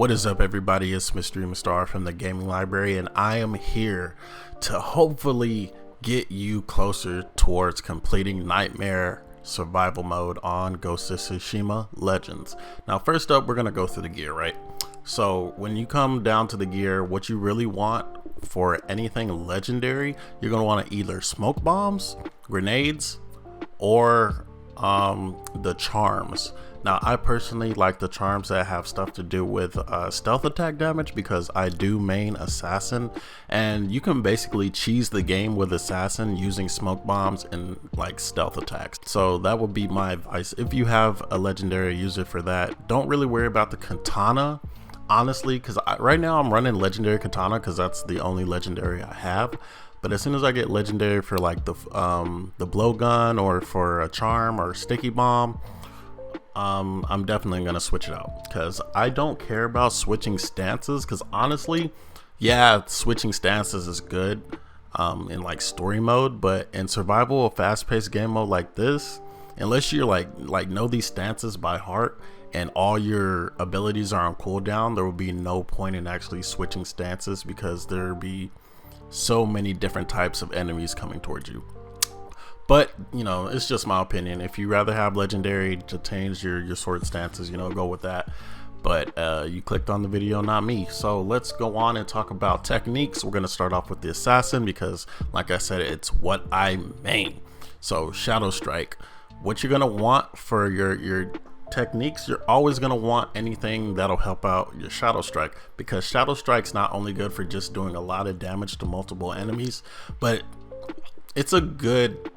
What is up, everybody? It's Mr. Star from the Gaming Library, and I am here to hopefully get you closer towards completing Nightmare Survival Mode on Ghost of Tsushima Legends. Now, first up, we're going to go through the gear, right? So when you come down to the gear, what you really want for anything legendary, you're going to want to either smoke bombs, grenades, or the charms. Now, I personally like the charms that have stuff to do with stealth attack damage because I do main assassin, and you can basically cheese the game with assassin using smoke bombs and like stealth attacks. So that would be my advice. If you have a legendary, use it for that. Don't really worry about the katana, honestly, because right now I'm running legendary katana because that's the only legendary I have. But as soon as I get legendary for like the blowgun or for a charm or sticky bomb, I'm definitely gonna switch it out because I don't care about switching stances. Because honestly, yeah, switching stances is good in like story mode, but in survival, a fast-paced game mode like this, unless you're like know these stances by heart and all your abilities are on cooldown, there will be no point in actually switching stances because there'll be so many different types of enemies coming towards you. But you know, it's just my opinion. If you rather have legendary to change your sword stances, you know, go with that. But you clicked on the video, not me. So let's go on and talk about techniques. We're gonna start off with the assassin because, like I said, it's what I main. So Shadow Strike. What you're gonna want for your techniques, you're always gonna want anything that'll help out your Shadow Strike, because Shadow Strike's not only good for just doing a lot of damage to multiple enemies, but it's a good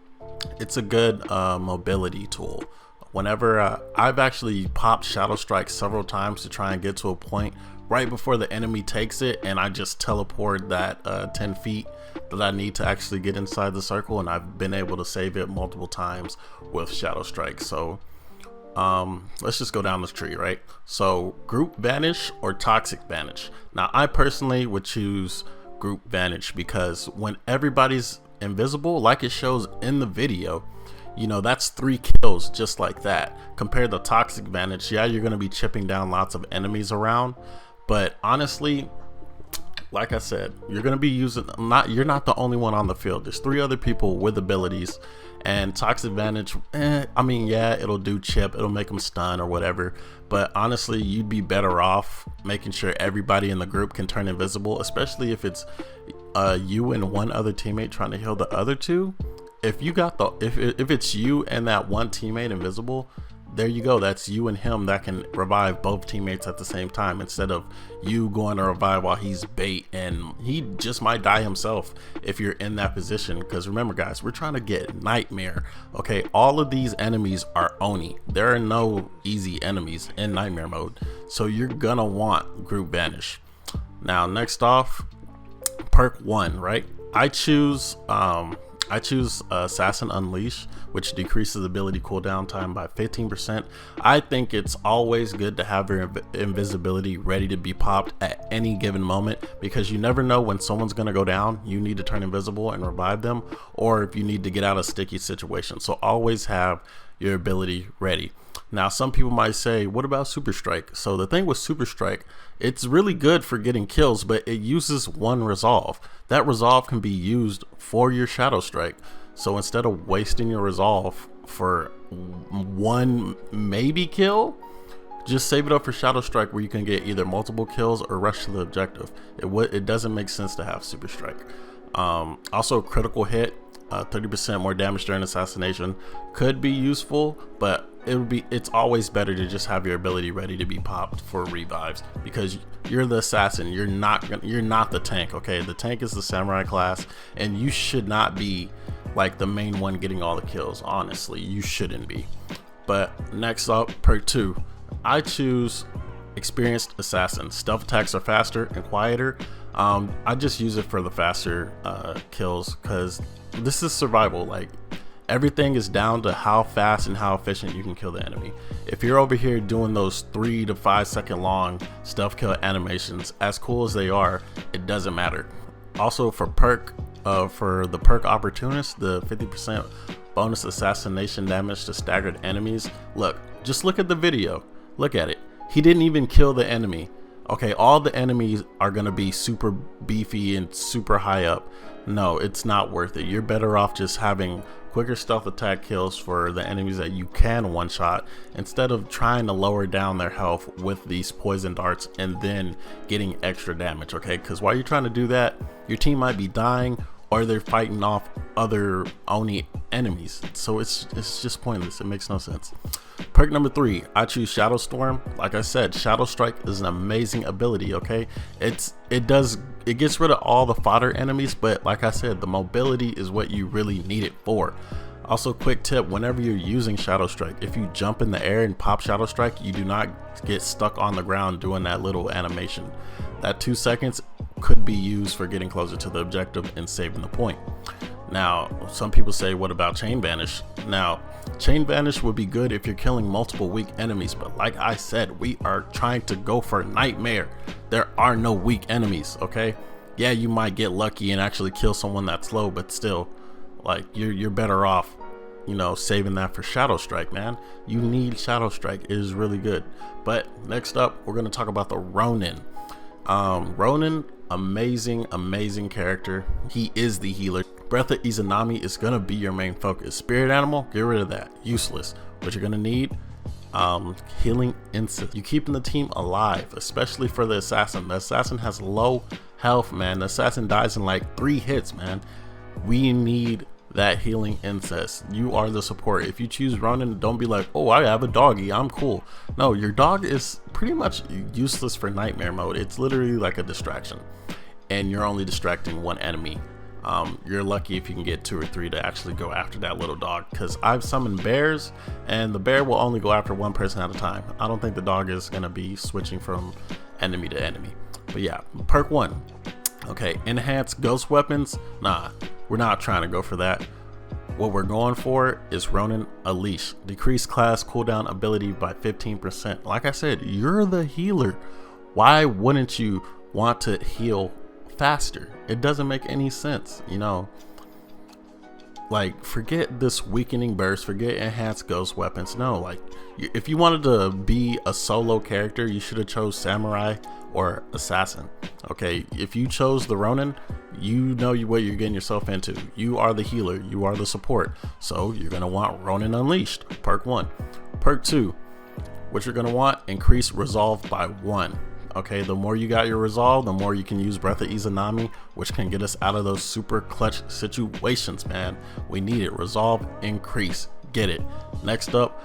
mobility tool. Whenever I've actually popped Shadow Strike several times to try and get to a point right before the enemy takes it, and I just teleport that 10 feet that I need to actually get inside the circle, and I've been able to save it multiple times with Shadow Strike. So let's just go down this tree, right? So group vanish or toxic vanish. Now, I personally would choose group vanish because when everybody's invisible, like it shows in the video, you know, that's 3 kills just like that. Compared to toxic vanish, yeah, you're going to be chipping down lots of enemies around, but honestly, like I said, you're going to be using, you're not the only one on the field. There's 3 other people with abilities. And toxic vanish, I mean, yeah, it'll do chip, it'll make them stun or whatever, but honestly, you'd be better off making sure everybody in the group can turn invisible, especially if it's you and one other teammate trying to heal the other 2. If you got if it's you and that one teammate invisible, there you go. That's you and him that can revive both teammates at the same time, instead of you going to revive while he's bait, and he just might die himself if you're in that position. Because remember, guys, we're trying to get Nightmare. Okay, all of these enemies are Oni. There are no easy enemies in Nightmare mode, so you're gonna want group vanish. Now, next off, perk 1, right? I choose Assassin Unleash, which decreases ability cooldown time by 15%. I think it's always good to have your invisibility ready to be popped at any given moment, because you never know when someone's going to go down. You need to turn invisible and revive them, or if you need to get out of sticky situations. So always have your ability ready. Now, some people might say, what about Super Strike? So the thing with Super Strike, it's really good for getting kills, but it uses 1 resolve. That resolve can be used for your Shadow Strike. So instead of wasting your resolve for 1 maybe kill, just save it up for Shadow Strike, where you can get either multiple kills or rush to the objective. It doesn't make sense to have Super Strike. Also, critical hit, 30% more damage during assassination could be useful, but it's always better to just have your ability ready to be popped for revives, because you're the assassin. You're not the tank. Okay, the tank is the samurai class, and you should not be like the main one getting all the kills. Honestly, you shouldn't be. But next up, perk 2, I choose experienced assassin. Stealth attacks are faster and quieter. I just use it for the faster kills, because this is survival. Like, everything is down to how fast and how efficient you can kill the enemy. If you're over here doing those 3 to 5 second long stealth kill animations, as cool as they are, it doesn't matter. Also, for the perk opportunist, the 50% bonus assassination damage to staggered enemies. Just look at the video. Look at it. He didn't even kill the enemy. Okay, all the enemies are going to be super beefy and super high up. No, it's not worth it. You're better off just having quicker stealth attack kills for the enemies that you can one shot, instead of trying to lower down their health with these poison darts and then getting extra damage. Okay, because while you're trying to do that, your team might be dying or they're fighting off other Oni enemies. So it's just pointless. It makes no sense. Perk number 3, I choose Shadow Storm. Like I said, Shadow Strike is an amazing ability. Okay, it gets rid of all the fodder enemies, but like I said, the mobility is what you really need it for. Also, quick tip, whenever you're using Shadow Strike, if you jump in the air and pop Shadow Strike, you do not get stuck on the ground doing that little animation. That 2 seconds could be used for getting closer to the objective and saving the point. Now, some people say, what about Chain Vanish? Now, Chain Vanish would be good if you're killing multiple weak enemies, but like I said, we are trying to go for Nightmare. There are no weak enemies, okay? Yeah, you might get lucky and actually kill someone that's low, but still, like, you're better off, you know, saving that for Shadow Strike, man. You need Shadow Strike. It is really good. But next up, we're going to talk about the Ronin. Ronin, amazing character. He is the healer. Breath of Izanami is gonna be your main focus. Spirit animal, get rid of that, useless. What you're gonna need, healing incense. You keeping the team alive, especially for the assassin. The assassin has low health, man. The assassin dies in like 3 hits, man. We need that healing incense. You are the support. If you choose Ronin, don't be like, oh, I have a doggy, I'm cool. No, your dog is pretty much useless for Nightmare mode. It's literally like a distraction, and you're only distracting one enemy. You're lucky if you can get 2 or 3 to actually go after that little dog, because I've summoned bears and the bear will only go after one person at a time. I don't think the dog is going to be switching from enemy to enemy. But yeah, perk 1. Okay, enhanced ghost weapons. Nah, we're not trying to go for that. What we're going for is Ronin Unleash. Decrease class cooldown ability by 15%. Like I said, you're the healer. Why wouldn't you want to heal faster? It doesn't make any sense, you know. Like, forget this weakening burst, forget enhanced ghost weapons. No, like, if you wanted to be a solo character, you should have chose samurai or assassin. Okay, if you chose the Ronin, you know what you're getting yourself into. You are the healer, you are the support, so you're gonna want Ronin Unleashed. Perk 1. Perk 2, what you're gonna want, increase resolve by 1. Okay, the more you got your resolve, the more you can use Breath of Izanami, which can get us out of those super clutch situations, man. We need it. Resolve, increase, get it. Next up,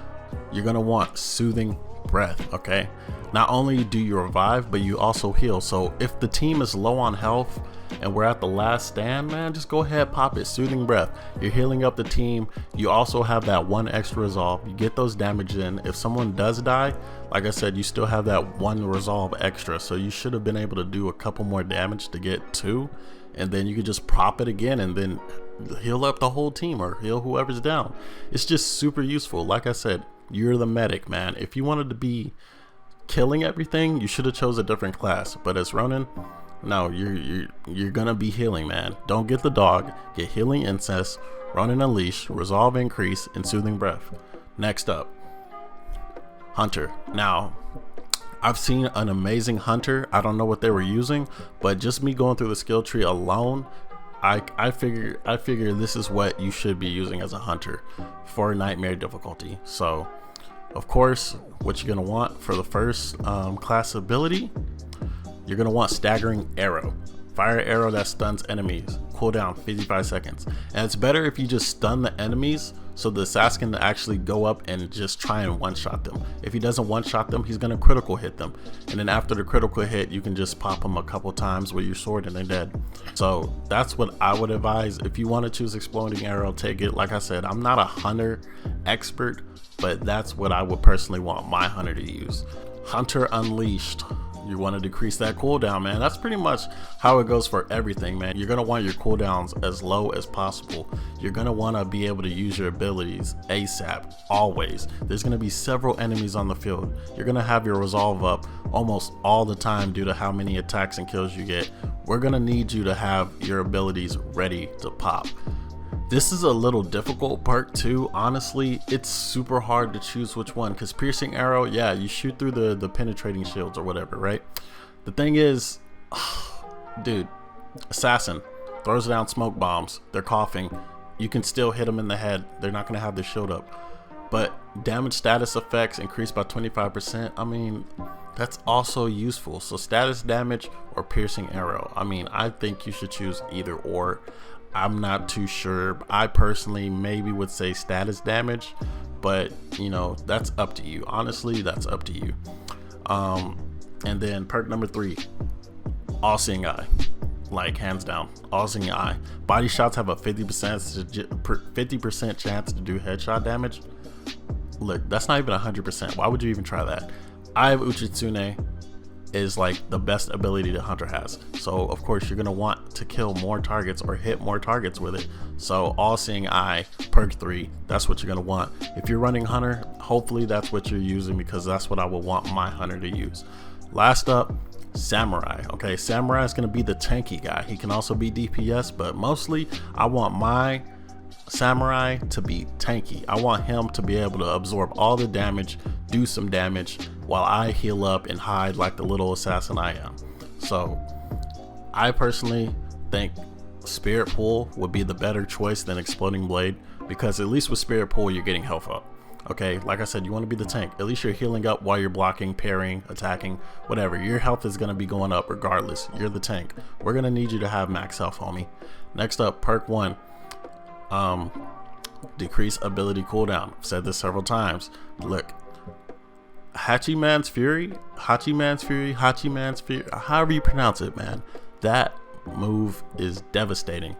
you're gonna want Soothing Breath. Okay, not only do you revive, but you also heal. So if the team is low on health and we're at the last stand, man, just go ahead, pop it. Soothing Breath. You're healing up the team. You also have that 1 extra resolve. You get those damage in. If someone does die, like I said, you still have that 1 resolve extra. So you should have been able to do a couple more damage to get 2. And then you could just pop it again and then heal up the whole team or heal whoever's down. It's just super useful. Like I said, you're the medic, man. If you wanted to be killing everything, you should have chose a different class. But as Ronin, no, you're gonna be healing, man. Don't get the dog. Get healing incense, Ronin Unleash, resolve increase, and Soothing Breath. Next up, Hunter. Now, I've seen an amazing Hunter. I don't know what they were using, but just me going through the skill tree alone, I figure this is what you should be using as a Hunter for Nightmare difficulty. So, of course, what you're gonna want for the first class ability, you're gonna want Staggering Arrow. Fire arrow that stuns enemies. Cooldown 55 seconds. And it's better if you just stun the enemies so the assassin can actually go up and just try and one-shot them. If he doesn't one-shot them, he's gonna critical hit them. And then after the critical hit, you can just pop them a couple times with your sword and they're dead. So that's what I would advise. If you want to choose Exploding Arrow, take it. Like I said, I'm not a hunter expert, but that's what I would personally want my hunter to use. Hunter Unleashed. You want to decrease that cooldown, man. That's pretty much how it goes for everything, man. You're going to want your cooldowns as low as possible. You're going to want to be able to use your abilities ASAP, always. There's going to be several enemies on the field. You're going to have your resolve up almost all the time due to how many attacks and kills you get. We're going to need you to have your abilities ready to pop. This is a little difficult perk too. Honestly, it's super hard to choose which one, because Piercing Arrow, yeah, you shoot through the penetrating shields or whatever, right? The thing is, dude, assassin throws down smoke bombs. They're coughing. You can still hit them in the head. They're not going to have their shield up. But damage status effects increased by 25%. I mean, that's also useful. So status damage or piercing arrow. I mean, I think you should choose either or. I'm not too sure. I personally maybe would say status damage, but you know, that's up to you. Honestly, that's up to you. And then perk number 3, all seeing eye. Like hands down, all seeing eye. Body shots have a 50% chance to do headshot damage. Look, that's not even 100%. Why would you even try that? Eye of Uchitsune is like the best ability the hunter has. So of course you're gonna want to kill more targets or hit more targets with it. So all seeing eye, perk 3, that's what you're gonna want. If you're running hunter, hopefully that's what you're using, because that's what I would want my hunter to use. Last up, samurai. Okay, samurai is going to be the tanky guy. He can also be DPS, but mostly I want my samurai to be tanky. I want him to be able to absorb all the damage, do some damage while I heal up and hide like the little assassin I am. So I personally think Spirit Pool would be the better choice than Exploding Blade, because at least with Spirit Pool you're getting health up. Okay, like I said, you want to be the tank. At least you're healing up while you're blocking, parrying, attacking, whatever. Your health is going to be going up regardless. You're the tank. We're going to need you to have max health, homie. Next up, perk 1. Decrease ability cooldown. I've said this several times. Look, Hachiman's Fury, however you pronounce it, man. That move is devastating.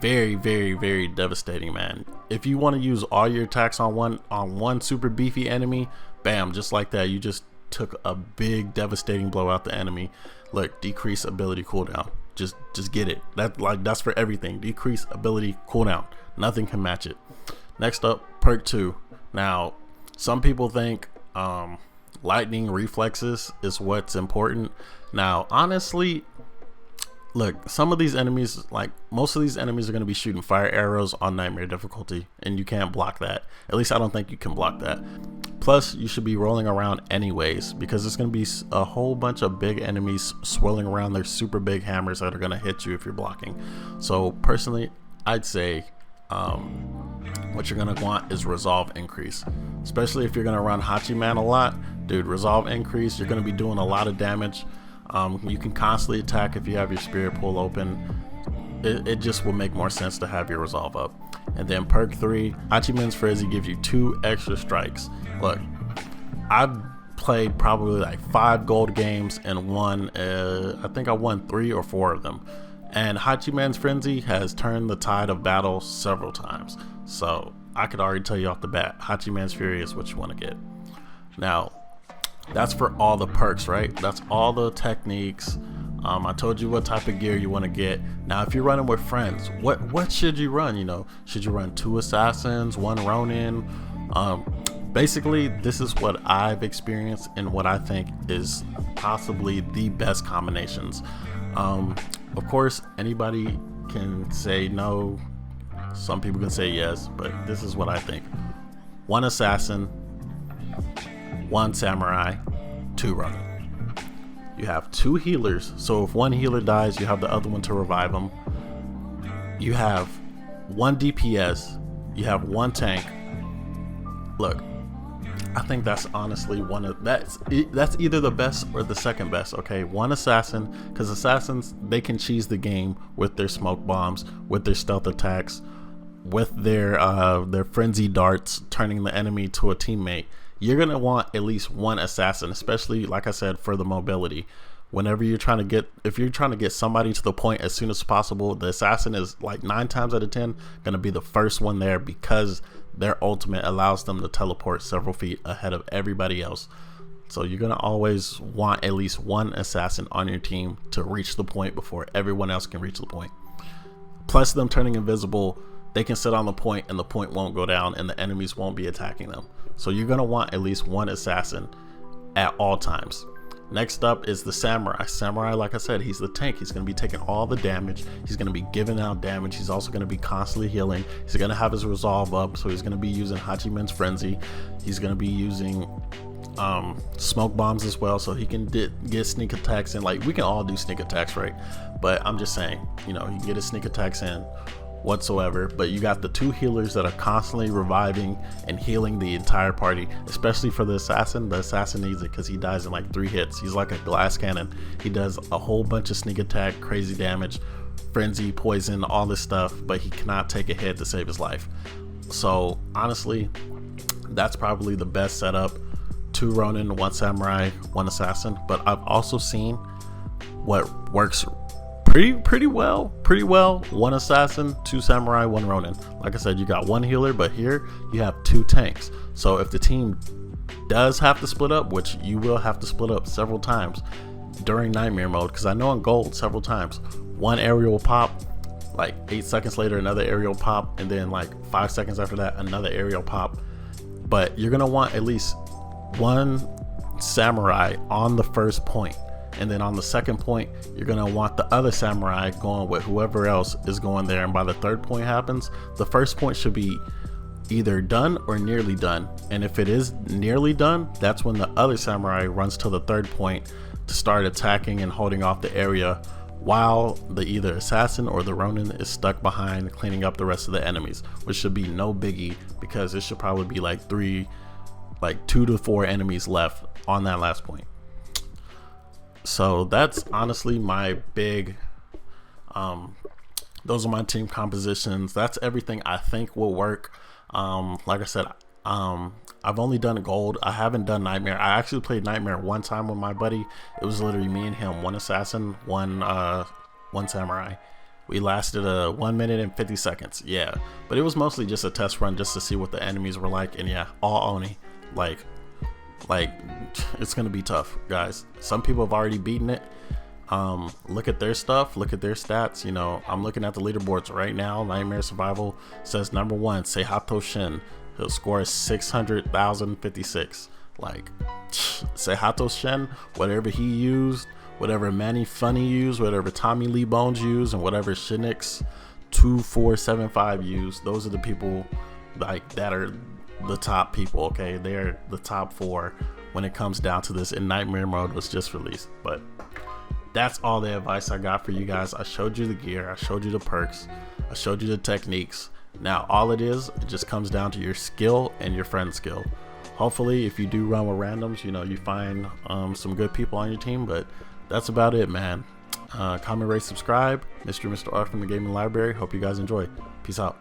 Very, very, very devastating, man. If you want to use all your attacks on one super beefy enemy, bam, just like that, you just took a big devastating blow out the enemy. Look, decrease ability cooldown. Just get it. That's for everything. Decrease ability cooldown. Nothing can match it. Next up, perk 2. Now, some people think lightning reflexes is what's important. Now, honestly, look, some of these enemies, like most of these enemies, are going to be shooting fire arrows on nightmare difficulty, and you can't block that. At least I don't think you can block that. Plus, you should be rolling around anyways, because there's going to be a whole bunch of big enemies swirling around their super big hammers that are going to hit you if you're blocking. So personally, I'd say what you're going to want is resolve increase, especially if you're going to run Hachiman a lot. Dude, resolve increase, you're going to be doing a lot of damage. You can constantly attack if you have your Spirit Pool open. It just will make more sense to have your resolve up. And then perk 3, Hachiman's Frenzy gives you 2 extra strikes. Look, I've played probably like 5 gold games and won, I think I won 3 or 4 of them. And Hachiman's Frenzy has turned the tide of battle several times. So I could already tell you off the bat, Hachiman's Fury is what you want to get. Now, that's for all the perks, right? That's all the techniques. I told you what type of gear you want to get. Now, if you're running with friends, what should you run? You know, should you run 2 assassins, 1 Ronin? Basically, this is what I've experienced and what I think is possibly the best combinations. Of course, anybody can say no. Some people can say yes, but this is what I think. 1 assassin, 1 samurai, 2 Ronin. You have 2 healers, so if 1 healer dies, you have the other one to revive them. You have 1 DPS, you have 1 tank. Look, I think that's honestly that's either the best or the second best. Okay, 1 assassin, because assassins, they can cheese the game with their smoke bombs, with their stealth attacks, with their frenzy darts, turning the enemy to a teammate. You're gonna want at least 1 assassin, especially like I said, for the mobility. Whenever you're trying to get, if you're trying to get somebody to the point as soon as possible, the assassin is like 9 times out of 10 gonna be the first one there, because their ultimate allows them to teleport several feet ahead of everybody else. So you're gonna always want at least 1 assassin on your team to reach the point before everyone else can reach the point. Plus, them turning invisible, they can sit on the point and the point won't go down and the enemies won't be attacking them. So you're gonna want at least 1 assassin at all times. Next up is the samurai. Samurai, like I said, he's the tank. He's going to be taking all the damage. He's going to be giving out damage. He's also going to be constantly healing. He's going to have his resolve up, so he's going to be using Hachiman's Frenzy. He's going to be using smoke bombs as well, so he can get sneak attacks in. Like, we can all do sneak attacks, right? But I'm just saying, you know, he can get his sneak attacks in whatsoever. But you got the 2 healers that are constantly reviving and healing the entire party, especially for the assassin. The assassin needs it because he dies in like 3 hits. He's like a glass cannon. He does a whole bunch of sneak attack, crazy damage, frenzy, poison, all this stuff, but he cannot take a hit to save his life. So honestly, that's probably the best setup. 2 Ronin, 1 samurai, 1 assassin. But I've also seen what works pretty well. 1 assassin, 2 samurai, 1 Ronin. Like I said, you got 1 healer, but here you have 2 tanks. So if the team does have to split up, which you will have to split up several times during nightmare mode, because I know in gold several times, 1 aerial pop, like 8 seconds later another aerial pop, and then like 5 seconds after that another aerial pop. But you're gonna want at least 1 samurai on the first point, and then on the second point you're gonna want the other samurai going with whoever else is going there. And by the 3rd point happens, the first point should be either done or nearly done. And if it is nearly done, that's when the other samurai runs to the 3rd point to start attacking and holding off the area, while the either assassin or the Ronin is stuck behind cleaning up the rest of the enemies, which should be no biggie, because it should probably be like 2 to 4 enemies left on that last point. So that's honestly my big those are my team compositions. That's everything I think will work. Like I said, I've only done gold. I haven't done nightmare. I actually played nightmare 1 time with my buddy. It was literally me and him, 1 assassin, 1 samurai. We lasted 1 minute and 50 seconds. Yeah, but it was mostly just a test run just to see what the enemies were like. And yeah, all Oni. Like it's gonna be tough, guys. Some people have already beaten it. Look at their stuff, look at their stats. You know, I'm looking at the leaderboards right now. Nightmare Survival says number 1 Seihato Shin. His score is 600,056. Like, Seihato Shin, whatever he used, whatever Manny Funny used, whatever Tommy Lee Bones used, and whatever Shinix 2475 used, those are the people like that are the top people. Okay, they're the top 4 when it comes down to this, and nightmare mode was just released. But that's all the advice I got for you guys. I showed you the gear, I showed you the perks, I showed you the techniques. Now all it just comes down to your skill and your friend's skill. Hopefully if you do run with randoms, you know, you find some good people on your team. But that's about it, man. Comment, rate, subscribe. Mr. R from the Gaming Library. Hope you guys enjoy. Peace out.